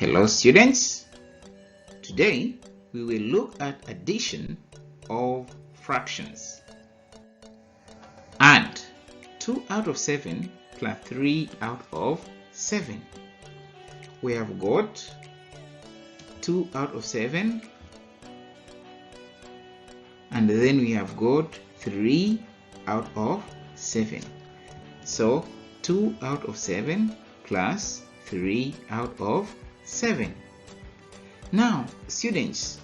Hello students, today we will look at addition of fractions. Add 2 out of 7 plus 3 out of 7. We have got 2 out of 7 and then we have got 3 out of 7. So 2 out of 7 plus 3 out of 7. Now students,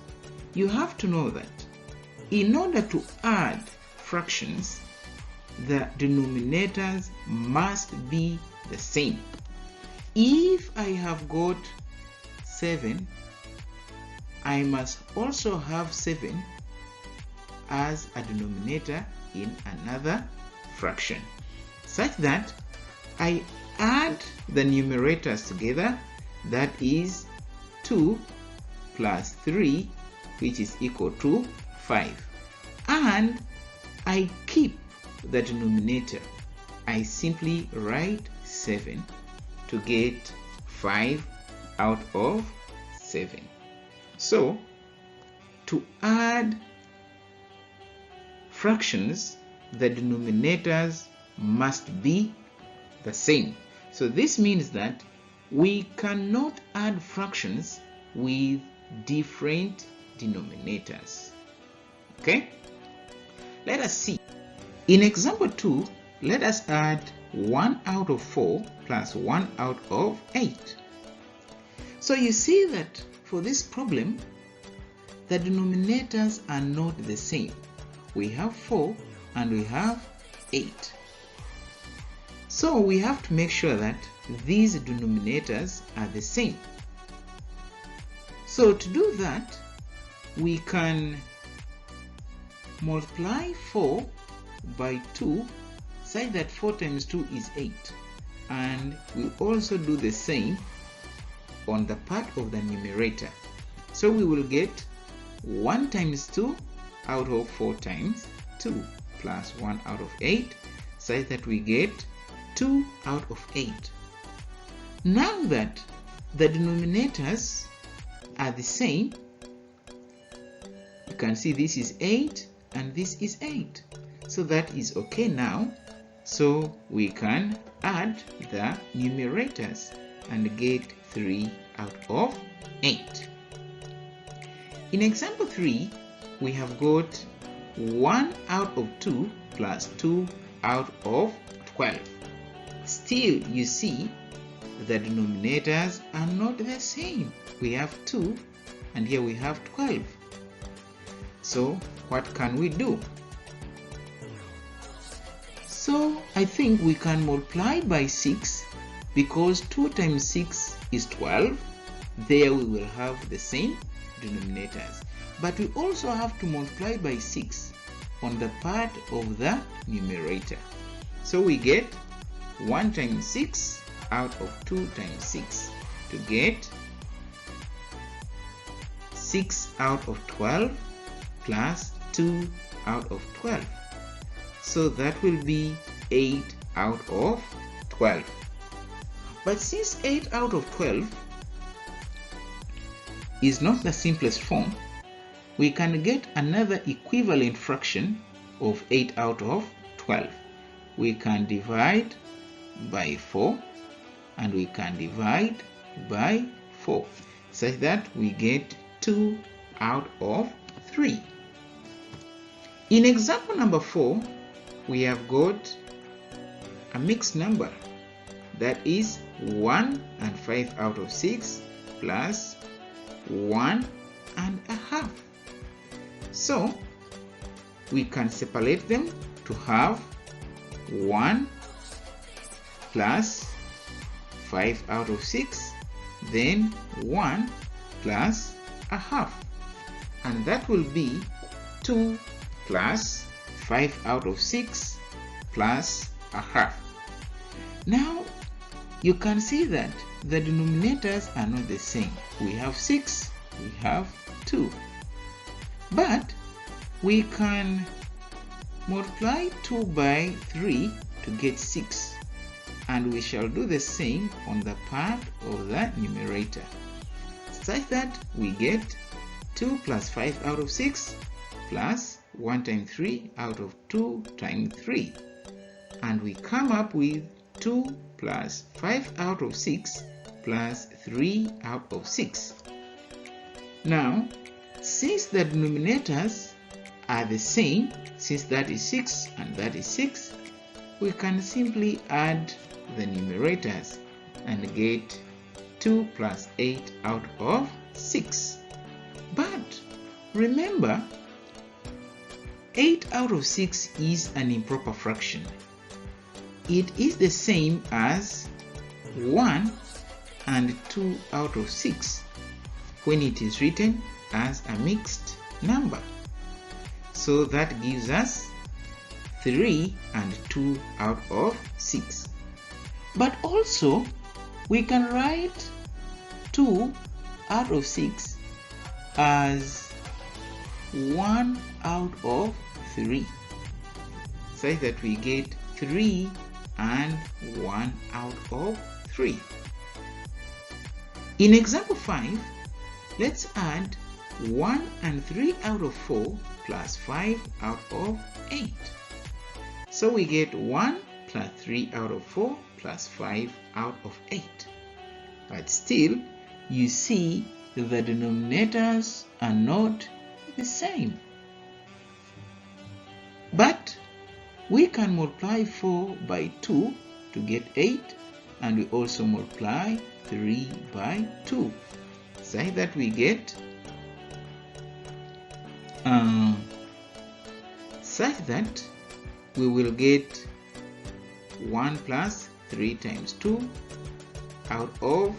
you have to know that in order to add fractions, the denominators must be the same. If I have got 7, I must also have 7 as a denominator in another fraction, such that I add the numerators together, that is 2 plus 3, which is equal to 5, and I keep the denominator. I simply write 7 to get 5 out of 7. So to add fractions, the denominators must be the same. So this means that we cannot add fractions with different denominators. Okay? Let us see. In example 2, let us add 1 out of 4 plus 1 out of 8. So you see that for this problem, the denominators are not the same. We have 4 and we have 8. So we have to make sure that these denominators are the same. So to do that, we can multiply 4 by 2, such that 4 times 2 is 8. And we also do the same on the part of the numerator. So we will get 1 times 2 out of 4 times 2 plus 1 out of 8, such that we get 2 out of 8. Now that the denominators are the same, you can see this is 8 and this is 8. So that is okay now. So we can add the numerators and get 3 out of 8. In example 3, we have got 1 out of 2 plus 2 out of 12. Still, you see, the denominators are not the same. We have 2 and here we have 12. So what can we do? So I think we can multiply by 6, because 2 times 6 is 12. There we will have the same denominators. But we also have to multiply by 6 on the part of the numerator. So we get 1 times 6 out of 2 times 6 to get 6 out of 12 plus 2 out of 12. So that will be 8 out of 12. But since 8 out of 12 is not the simplest form, we can get another equivalent fraction of 8 out of 12. We can divide by 4 and we can divide by 4, such that we get 2 out of 3. In example number 4, we have got a mixed number, that is 1 and 5 out of 6 plus 1 and a half. So we can separate them to have 1 plus 5 out of 6, then 1 plus a half, and that will be 2 plus 5 out of 6 plus a half. Now you can see that the denominators are not the same. We have 6, we have 2, but we can multiply 2 by 3 to get 6, and we shall do the same on the part of the numerator. such that we get 2 plus 5 out of 6 plus 1 times 3 out of 2 times 3. And we come up with 2 plus 5 out of 6 plus 3 out of 6. Now, since the denominators are the same, since that is 6 and that is 6, we can simply add the numerators and get 2 plus 8 out of 6. But remember, 8 out of 6 is an improper fraction. It is the same as 1 and 2 out of 6 when it is written as a mixed number. So that gives us 3 and 2 out of 6. But also, we can write 2 out of 6 as 1 out of 3, so that we get 3 and 1 out of 3. In example 5, let's add 1 and 3 out of 4 plus 5 out of 8. So we get 1 plus 3 out of 4 plus 5 out of 8. But still, you see the denominators are not the same. But we can multiply 4 by 2 to get 8, and we also multiply 3 by 2, so that we get such that we will get 1 plus 3 times 2 out of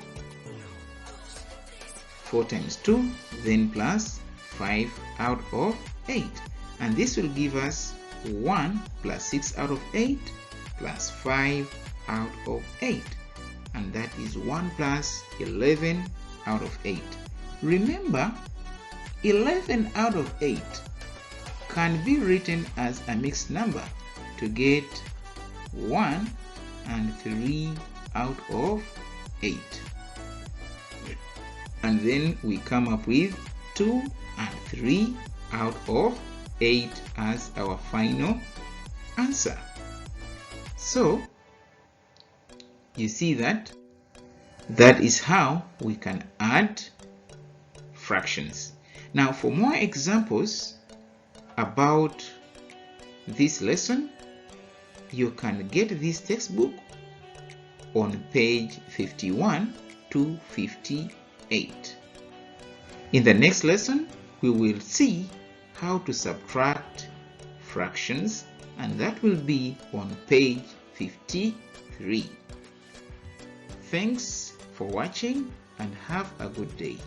4 times 2, then plus 5 out of 8. And this will give us 1 plus 6 out of 8 plus 5 out of 8. And that is 1 plus 11 out of 8. Remember, 11 out of 8 can be written as a mixed number to get 1 and 3 out of 8. And then we come up with 2 and 3 out of 8 as our final answer. So, you see that is how we can add fractions. Now, for more examples about this lesson, you can get this textbook on page 51 to 58. In the next lesson, we will see how to subtract fractions, and that will be on page 53. Thanks for watching and have a good day.